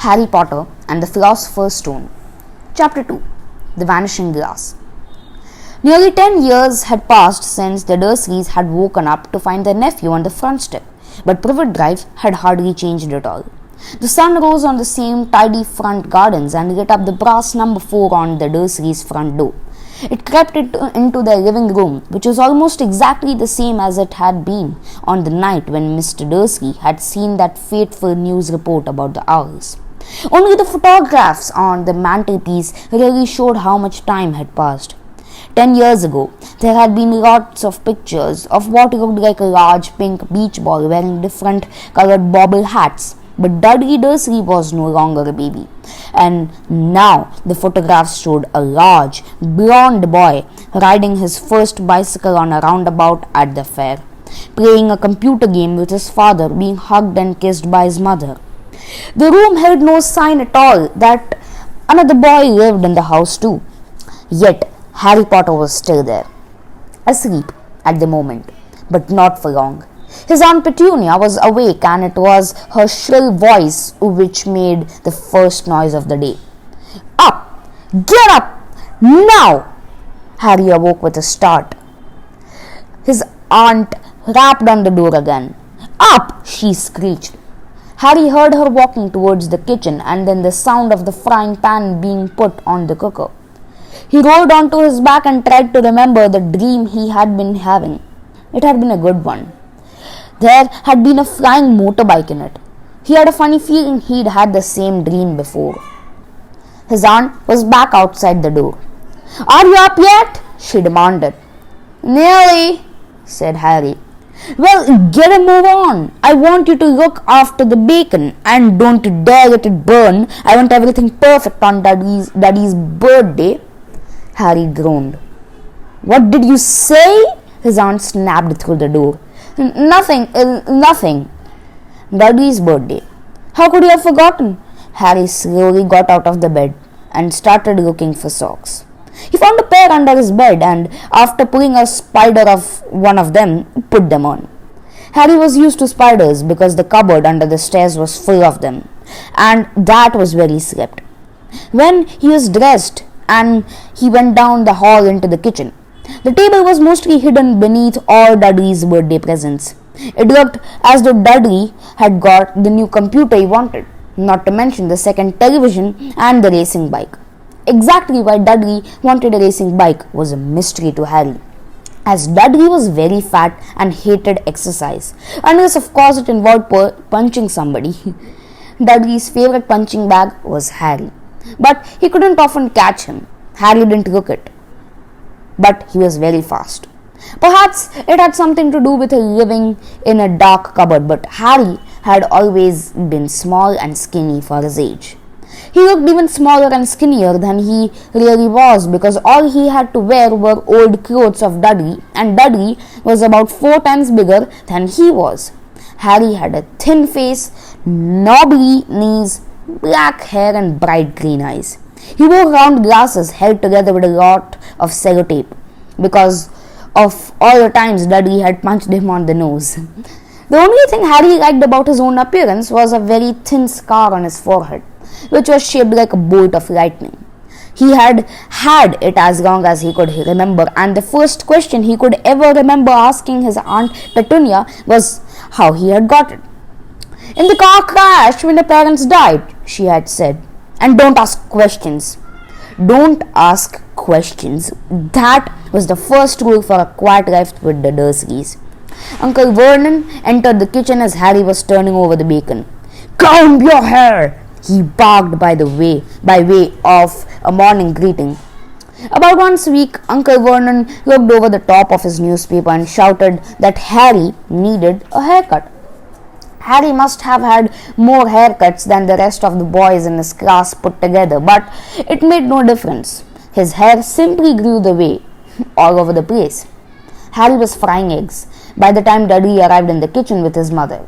Harry Potter and the Philosopher's Stone. Chapter 2. The Vanishing Glass. Nearly 10 years had passed since the Dursleys had woken up to find their nephew on the front step, but Privet Drive had hardly changed at all. The sun rose on the same tidy front gardens and lit up the brass number 4 on the Dursleys' front door. It crept into their living room, which was almost exactly the same as it had been on the night when Mr. Dursley had seen that fateful news report about the owls. Only the photographs on the mantelpiece really showed how much time had passed. 10 years ago, there had been lots of pictures of what looked like a large pink beach ball wearing different colored bobble hats. But Dudley Dursley was no longer a baby, and now the photographs showed a large, blonde boy riding his first bicycle on a roundabout at the fair, playing a computer game with his father, being hugged and kissed by his mother. The room held no sign at all that another boy lived in the house too. Yet Harry Potter was still there, asleep at the moment, but not for long. His Aunt Petunia was awake, and it was her shrill voice which made the first noise of the day. "Up! Get up! Now!" Harry awoke with a start. His aunt rapped on the door again. "Up!" she screeched. Harry heard her walking towards the kitchen and then the sound of the frying pan being put on the cooker. He rolled onto his back and tried to remember the dream he had been having. It had been a good one. There had been a flying motorbike in it. He had a funny feeling he'd had the same dream before. His aunt was back outside the door. "Are you up yet?" she demanded. "Nearly," said Harry. "Well, get a move on. I want you to look after the bacon and don't dare let it burn. I want everything perfect on Daddy's birthday." Harry groaned. "What did you say?" His aunt snapped through the door. Nothing. Dudley's birthday. How could you have forgotten?" Harry slowly got out of the bed and started looking for socks. He found a pair under his bed and, after pulling a spider off one of them, put them on. Harry was used to spiders because the cupboard under the stairs was full of them, and that was where he slept. When he was dressed and he went down the hall into the kitchen, the table was mostly hidden beneath all Dudley's birthday presents. It looked as though Dudley had got the new computer he wanted, not to mention the second television and the racing bike. Exactly why Dudley wanted a racing bike was a mystery to Harry, as Dudley was very fat and hated exercise, unless of course it involved punching somebody. Dudley's favorite punching bag was Harry, but he couldn't often catch him. Harry didn't look it, but he was very fast. Perhaps it had something to do with living in a dark cupboard, but Harry had always been small and skinny for his age. He looked even smaller and skinnier than he really was because all he had to wear were old clothes of Dudley, and Dudley was about 4 times bigger than he was. Harry had a thin face, knobbly knees, black hair and bright green eyes. He wore round glasses held together with a lot of sellotape because of all the times Dudley had punched him on the nose. The only thing Harry liked about his own appearance was a very thin scar on his forehead, which was shaped like a bolt of lightning. He had it as long as he could remember, and the first question he could ever remember asking his Aunt Petunia was how he had got it. "In the car crash when the parents died," she had said. "And don't ask questions." Don't ask questions. That was the first rule for a quiet life with the Dursleys. Uncle Vernon entered the kitchen as Harry was turning over the bacon. "Comb your hair!" he barked by way of a morning greeting. About once a week, Uncle Vernon looked over the top of his newspaper and shouted that Harry needed a haircut. Harry must have had more haircuts than the rest of the boys in his class put together, but it made no difference. His hair simply grew the way, all over the place. Harry was frying eggs by the time Dudley arrived in the kitchen with his mother.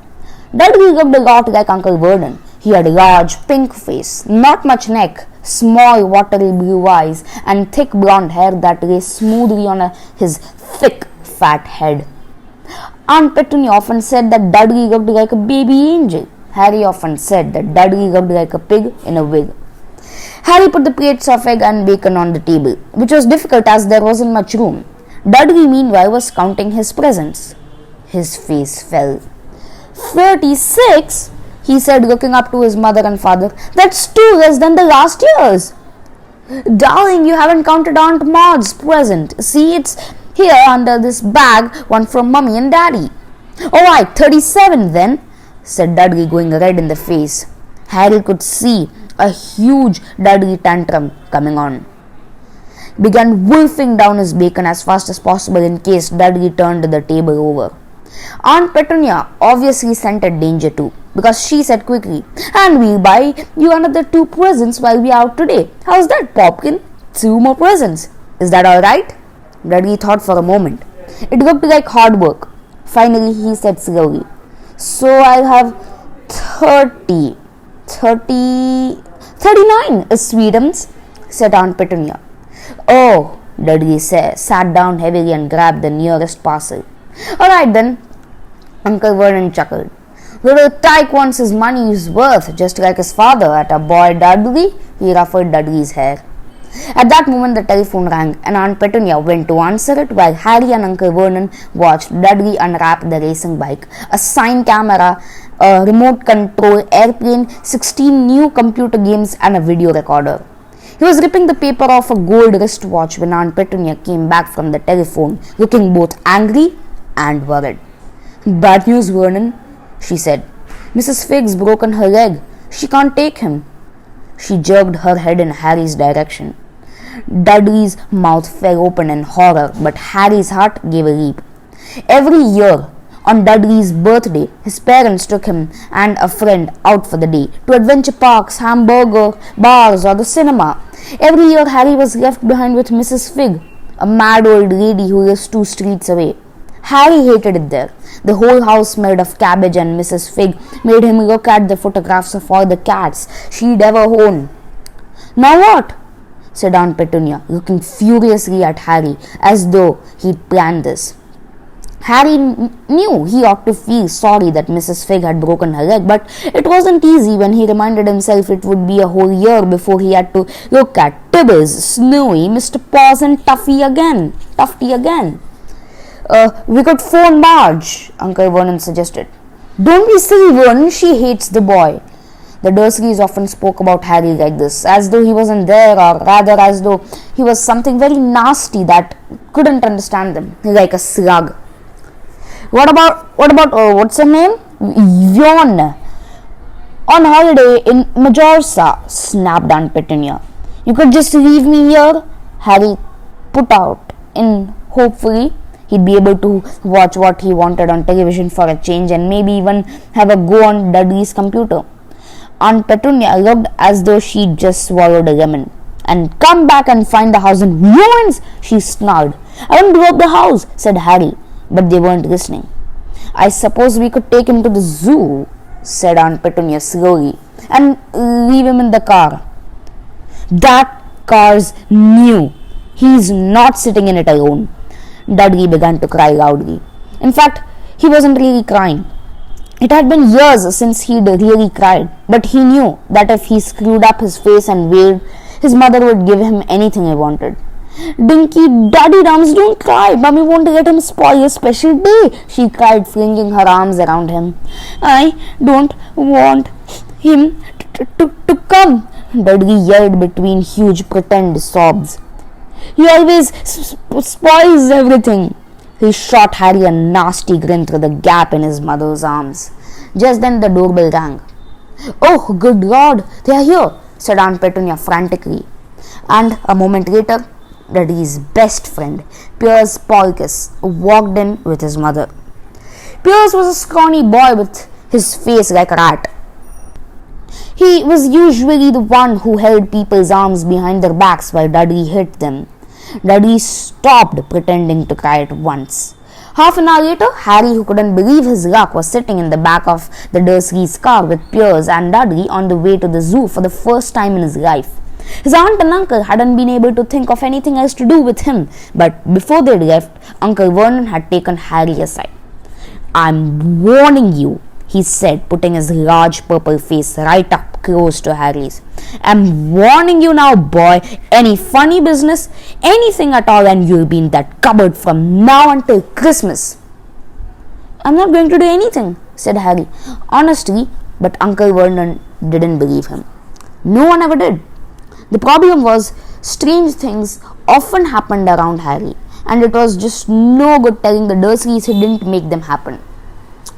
Dudley looked a lot like Uncle Vernon. He had a large pink face, not much neck, small watery blue eyes, and thick blonde hair that lay smoothly on his thick, fat head. Aunt Petunia often said that Dudley looked like a baby angel. Harry often said that Dudley looked like a pig in a wig. Harry put the plates of egg and bacon on the table, which was difficult as there wasn't much room. Dudley, meanwhile, was counting his presents. His face fell. 36? He said, looking up to his mother and father. That's 2 less than the last year's. Darling, you haven't counted Aunt Maud's present. See, it's here under this bag, one from Mummy and Daddy. Alright, 37 then, said Dudley, going red in the face. Harry could see a huge Dudley tantrum coming on. Began wolfing down his bacon as fast as possible in case Dudley turned the table over. Aunt Petunia obviously scented danger too, because she said quickly, "And we'll buy you another 2 presents while we're out today. How's that, Popkin? 2 more presents. Is that alright?" Dudley thought for a moment. It looked like hard work. Finally, he said slowly, "So I'll have 39 sweetums," said Aunt Petunia. "Oh," Dudley sat down heavily and grabbed the nearest parcel. "Alright then," Uncle Vernon chuckled. "Little Tyke wants his money's worth, just like his father. At a boy, Dudley." He ruffled Dudley's hair. At that moment, the telephone rang, and Aunt Petunia went to answer it while Harry and Uncle Vernon watched Dudley unwrap the racing bike, a sign camera, a remote control airplane, 16 new computer games, and a video recorder. He was ripping the paper off a gold wristwatch when Aunt Petunia came back from the telephone, looking both angry and worried. "Bad news, Vernon," she said. "Mrs. Figg's broken her leg. She can't take him." She jerked her head in Harry's direction. Dudley's mouth fell open in horror, but Harry's heart gave a leap. Every year, on Dudley's birthday, his parents took him and a friend out for the day to adventure parks, hamburger bars, or the cinema. Every year, Harry was left behind with Mrs. Figg, a mad old lady who lives 2 streets away. Harry hated it there. The whole house smelled of cabbage, and Mrs. Figg made him look at the photographs of all the cats she'd ever owned. "Now what?" said Aunt Petunia, looking furiously at Harry as though he'd planned this. Harry knew he ought to feel sorry that Mrs. Figg had broken her leg, but it wasn't easy when he reminded himself it would be a whole year before he had to look at Tibbles, Snowy, Mr. Paws, and Tufty again. "We could phone Marge," Uncle Vernon suggested. "Don't be silly, Vernon. She hates the boy." The Dursleys often spoke about Harry like this, as though he wasn't there, or rather as though he was something very nasty that couldn't understand them, like a slug. What about what's her name? Yon. "On holiday in Majorca," snapped Aunt Petunia. "You could just leave me here," Harry put out in hopefully he'd be able to watch what he wanted on television for a change and maybe even have a go on Dudley's computer. Aunt Petunia looked as though she'd just swallowed a lemon. "And come back and find the house in ruins," she snarled. "I won't blow up the house," said Harry, but they weren't listening. "I suppose we could take him to the zoo," said Aunt Petunia slowly, "and leave him in the car." "That car's new. He's not sitting in it alone." Dudley began to cry loudly. In fact, he wasn't really crying. It had been years since he'd really cried, but he knew that if he screwed up his face and wailed, his mother would give him anything he wanted. "Dinky Daddy Dums, don't cry. Mummy won't let him spoil your special day," she cried, flinging her arms around him. "I don't want him to come," Dudley yelled between huge pretend sobs. "He always spoils everything." He shot Harry a nasty grin through the gap in his mother's arms. Just then the doorbell rang. "Oh, good Lord, they are here," said Aunt Petunia frantically. And a moment later, Dudley's best friend, Piers Polkiss, walked in with his mother. Piers was a scrawny boy with his face like a rat. He was usually the one who held people's arms behind their backs while Dudley hit them. Dudley stopped pretending to cry at once. Half an hour later, Harry, who couldn't believe his luck, was sitting in the back of the Dursleys' car with Piers and Dudley on the way to the zoo for the first time in his life. His aunt and uncle hadn't been able to think of anything else to do with him, but before they left, Uncle Vernon had taken Harry aside. "I'm warning you," he said, putting his large purple face right up close to Harry's. I'm warning you now, boy. Any funny business, anything at all, and you'll be in that cupboard from now until Christmas. I'm not going to do anything, said Harry, honestly, but Uncle Vernon didn't believe him. No one ever did. The problem was, strange things often happened around Harry, and it was just no good telling the Dursleys he didn't make them happen.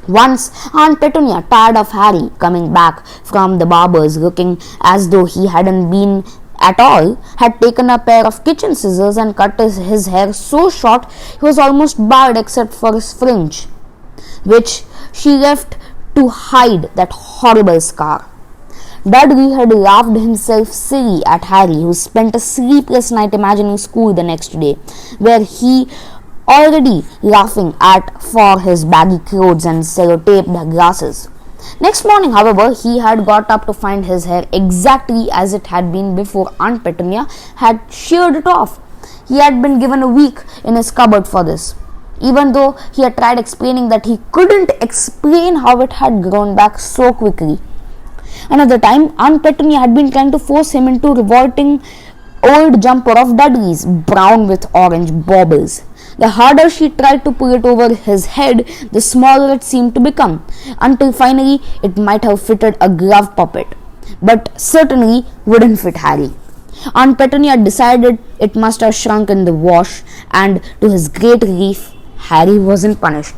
Once, Aunt Petunia, tired of Harry coming back from the barber's looking as though he hadn't been at all, had taken a pair of kitchen scissors and cut his hair so short he was almost bald except for his fringe, which she left to hide that horrible scar. Dudley had laughed himself silly at Harry, who spent a sleepless night imagining school the next day, where he already laughing at for his baggy clothes and sellotaped glasses. Next morning, however, he had got up to find his hair exactly as it had been before Aunt Petunia had sheared it off. He had been given a week in his cupboard for this, even though he had tried explaining that he couldn't explain how it had grown back so quickly. Another time, Aunt Petunia had been trying to force him into a revolting old jumper of Dudley's, brown with orange baubles. The harder she tried to pull it over his head, the smaller it seemed to become, until finally it might have fitted a glove puppet, but certainly wouldn't fit Harry. Aunt Petunia decided it must have shrunk in the wash, and to his great relief, Harry wasn't punished.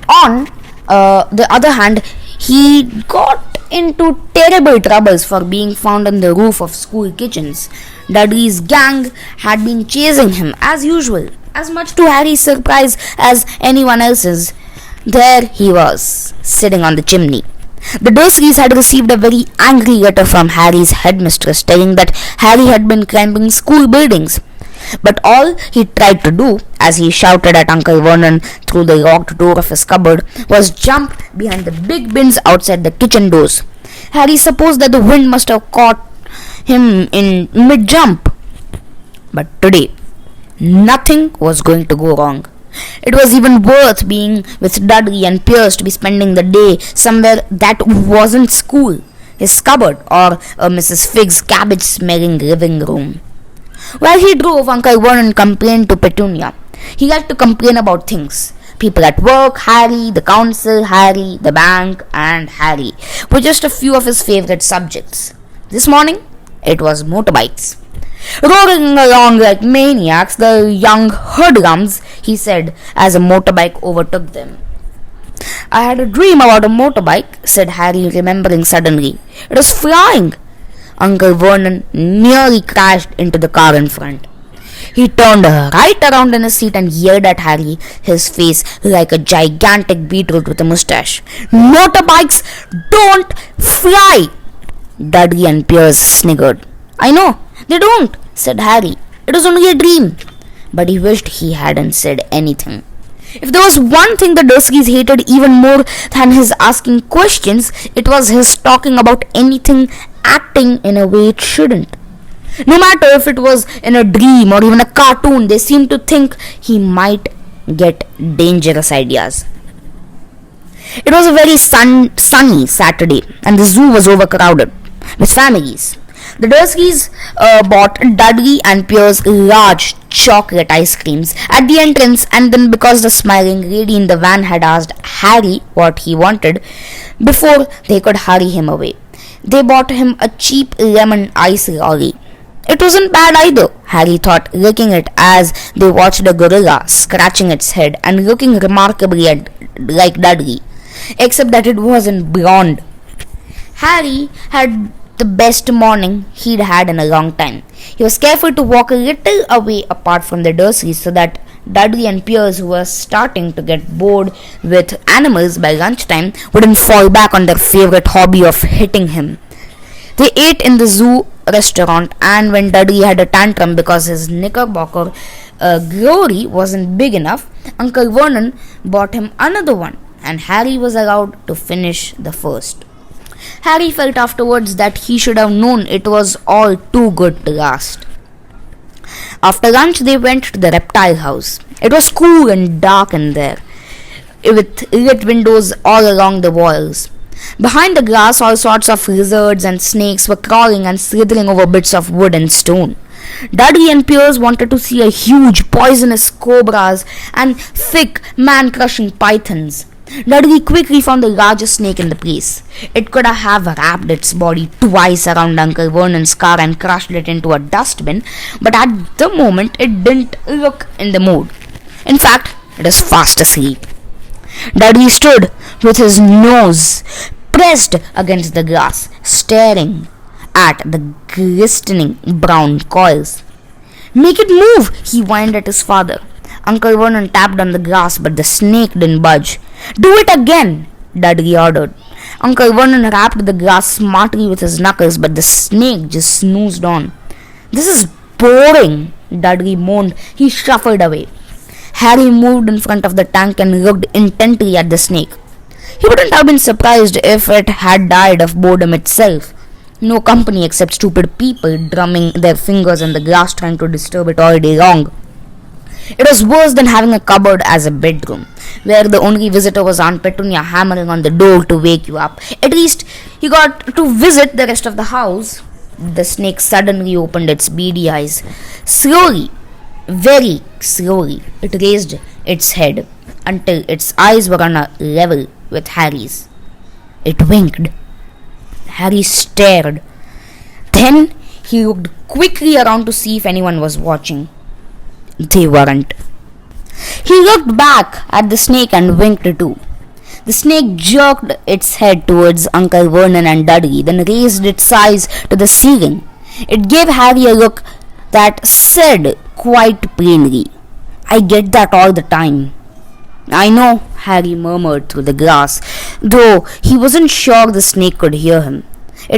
On the other hand, he got into terrible troubles for being found on the roof of school kitchens. Dudley's gang had been chasing him as usual, as much to Harry's surprise as anyone else's. There he was, sitting on the chimney. The Dursleys had received a very angry letter from Harry's headmistress telling that Harry had been climbing school buildings. But all he tried to do, as he shouted at Uncle Vernon through the locked door of his cupboard, was jump behind the big bins outside the kitchen doors. Harry supposed that the wind must have caught him in mid-jump. But today, nothing was going to go wrong. It was even worth being with Dudley and Pierce to be spending the day somewhere that wasn't school, his cupboard, or Mrs. Figg's cabbage-smelling living room. While he drove, Uncle Vernon complained to Petunia. He liked to complain about things. People at work, Harry, the council, Harry, the bank, and Harry were just a few of his favorite subjects. This morning, it was motorbikes. Roaring along like maniacs, the young hoodlums, he said, as a motorbike overtook them. I had a dream about a motorbike, said Harry, remembering suddenly. It was flying. Uncle Vernon nearly crashed into the car in front. He turned right around in his seat and yelled at Harry, his face like a gigantic beetroot with a mustache. Motorbikes don't fly! Dudley and Pierce sniggered. I know, they don't, said Harry. It was only a dream. But he wished he hadn't said anything. If there was one thing the Dursleys hated even more than his asking questions, it was his talking about anything acting in a way it shouldn't. No matter if it was in a dream or even a cartoon, they seemed to think he might get dangerous ideas. It was a very sunny Saturday, and the zoo was overcrowded with families. The Dursleys bought Dudley and Pierce large chocolate ice creams at the entrance, and then because the smiling lady in the van had asked Harry what he wanted before they could hurry him away, they bought him a cheap lemon ice lolly. It wasn't bad either, Harry thought, licking it as they watched a gorilla scratching its head and looking remarkably like Dudley, except that it wasn't blonde. Harry had the best morning he'd had in a long time. He was careful to walk a little away apart from the Dursleys so that Dudley and Pierce, who were starting to get bored with animals by lunchtime, wouldn't fall back on their favorite hobby of hitting him. They ate in the zoo restaurant, and when Dudley had a tantrum because his knickerbocker glory wasn't big enough, Uncle Vernon bought him another one, and Harry was allowed to finish the first. Harry felt afterwards that he should have known it was all too good to last. After lunch, they went to the reptile house. It was cool and dark in there. with lit windows all along the walls. Behind the glass, all sorts of lizards and snakes were crawling and slithering over bits of wood and stone. Dudley and Pierce wanted to see a huge poisonous cobras and thick man-crushing pythons. Dudley quickly found the largest snake in the place. It could have wrapped its body twice around Uncle Vernon's car and crushed it into a dustbin, but at the moment it didn't look in the mood. In fact, it was fast asleep. Dudley stood with his nose pressed against the glass, staring at the glistening brown coils. "Make it move!" he whined at his father. Uncle Vernon tapped on the glass, but the snake didn't budge. "Do it again!" Dudley ordered. Uncle Vernon rapped the glass smartly with his knuckles, but the snake just snoozed on. "This is boring," Dudley moaned. He shuffled away. Harry moved in front of the tank and looked intently at the snake. He wouldn't have been surprised if it had died of boredom itself. No company except stupid people drumming their fingers on the glass trying to disturb it all day long. It was worse than having a cupboard as a bedroom, where the only visitor was Aunt Petunia hammering on the door to wake you up. At least he got to visit the rest of the house. The snake suddenly opened its beady eyes. Slowly, very slowly, it raised its head until its eyes were on a level with Harry's. It winked. Harry stared. Then he looked quickly around to see if anyone was watching. They weren't. He looked back at the snake and winked too. The snake jerked its head towards Uncle Vernon and Dudley, then raised its eyes to the ceiling. It gave Harry a look that said quite plainly, "I get that all the time." "I know," Harry murmured through the glass, though he wasn't sure the snake could hear him.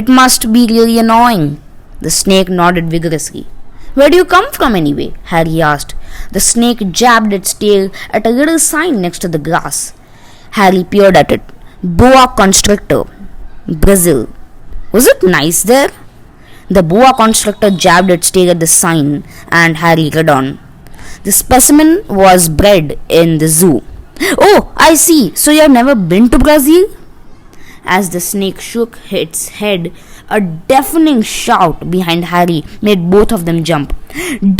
"It must be really annoying." The snake nodded vigorously. "Where do you come from anyway?" Harry asked. The snake jabbed its tail at a little sign next to the glass. Harry peered at it. "Boa constrictor, Brazil." "Was it nice there?" The boa constrictor jabbed its tail at the sign, and Harry read on. "The specimen was bred in the zoo." "Oh, I see. So you have never been to Brazil?" As the snake shook its head, a deafening shout behind Harry made both of them jump.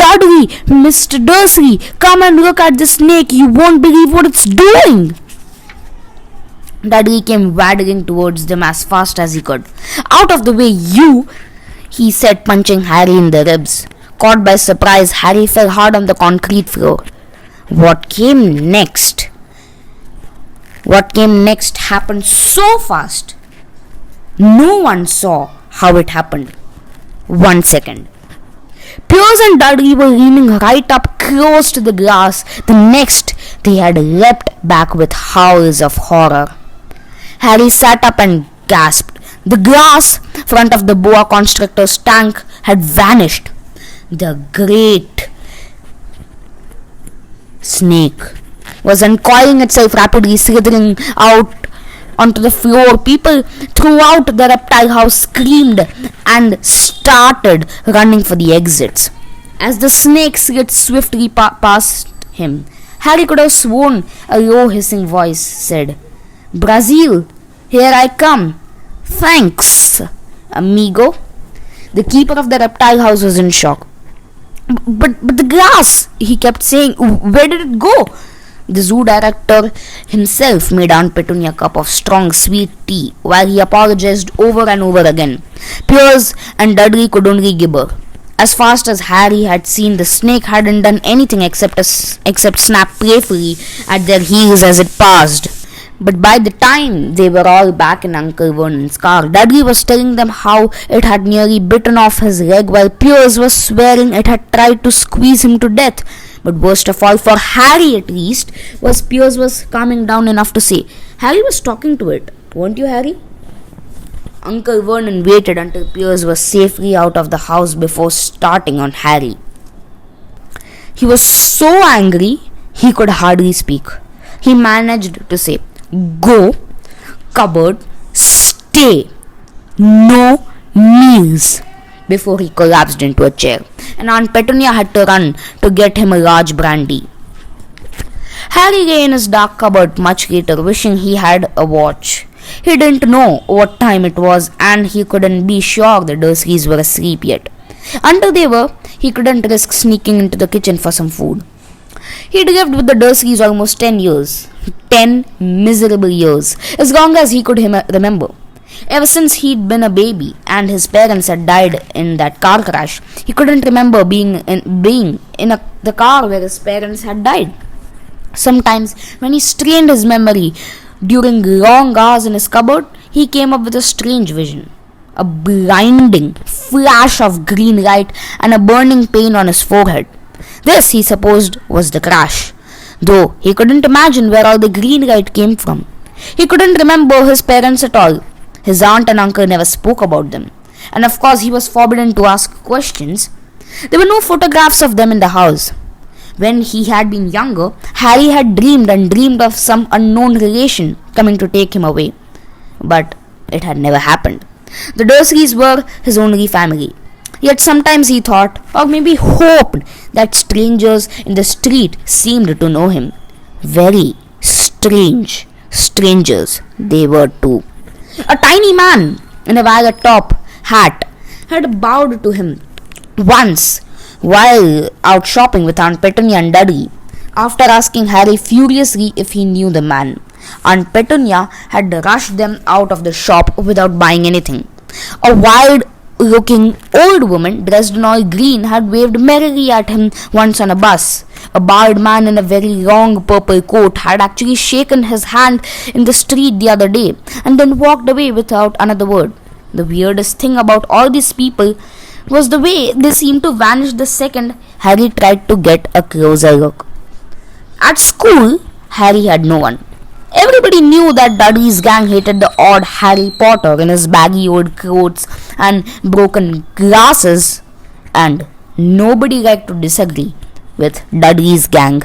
"Dudley! Mr. Dursley! Come and look at the snake! You won't believe what it's doing!" Dudley came waddling towards them as fast as he could. "Out of the way, you!" he said, punching Harry in the ribs. Caught by surprise, Harry fell hard on the concrete floor. What came next happened so fast. No one saw how it happened. 1 second. Pierce and Dudley were leaning right up close to the glass. The next, they had leapt back with howls of horror. Harry sat up and gasped. The glass front of the boa constrictor's tank had vanished. The great snake was uncoiling itself rapidly, slithering out onto the floor. People throughout the reptile house screamed and started running for the exits. As the snake slid swiftly past him, Harry could have sworn a low hissing voice said, "Brazil, here I come. Thanks, amigo." The keeper of the reptile house was in shock. But the glass, he kept saying. "Where did it go?" The zoo director himself made Aunt Petunia a cup of strong sweet tea while he apologized over and over again. Pierce and Dudley could only gibber. As fast as Harry had seen, the snake hadn't done anything except snap playfully at their heels as it passed. But by the time they were all back in Uncle Vernon's car, Dudley was telling them how it had nearly bitten off his leg, while Pierce was swearing it had tried to squeeze him to death. But worst of all, for Harry at least, was Pierce was calming down enough to say, "Harry was talking to it, weren't you, Harry?" Uncle Vernon waited until Pierce was safely out of the house before starting on Harry. He was so angry he could hardly speak. He managed to say, "Go, cupboard, stay, no meals," before he collapsed into a chair, and Aunt Petunia had to run to get him a large brandy. Harry lay in his dark cupboard much later, wishing he had a watch. He didn't know what time it was, and he couldn't be sure the Dursleys were asleep yet. Until they were, he couldn't risk sneaking into the kitchen for some food. He'd lived with the Dursleys almost 10 years. 10 miserable years, as long as he could remember. Ever since he'd been a baby and his parents had died in that car crash, he couldn't remember being in the car where his parents had died. Sometimes, when he strained his memory during long hours in his cupboard, he came up with a strange vision. A blinding flash of green light and a burning pain on his forehead. This, he supposed, was the crash, though he couldn't imagine where all the green light came from. He couldn't remember his parents at all. His aunt and uncle never spoke about them, and of course he was forbidden to ask questions. There were no photographs of them in the house. When he had been younger, Harry had dreamed of some unknown relation coming to take him away. But it had never happened. The Dursleys were his only family. Yet sometimes he thought, or maybe hoped, that strangers in the street seemed to know him. Very strange strangers they were too. A tiny man in a violet top hat had bowed to him once while out shopping with Aunt Petunia and Dudley. After asking Harry furiously if he knew the man, Aunt Petunia had rushed them out of the shop without buying anything. A wild-looking old woman dressed in all green had waved merrily at him once on a bus. A bald man in a very long purple coat had actually shaken his hand in the street the other day and then walked away without another word. The weirdest thing about all these people was the way they seemed to vanish the second Harry tried to get a closer look. At school, Harry had no one. Everybody knew that Dudley's gang hated the odd Harry Potter in his baggy old clothes and broken glasses, and nobody liked to disagree with Dudley's gang.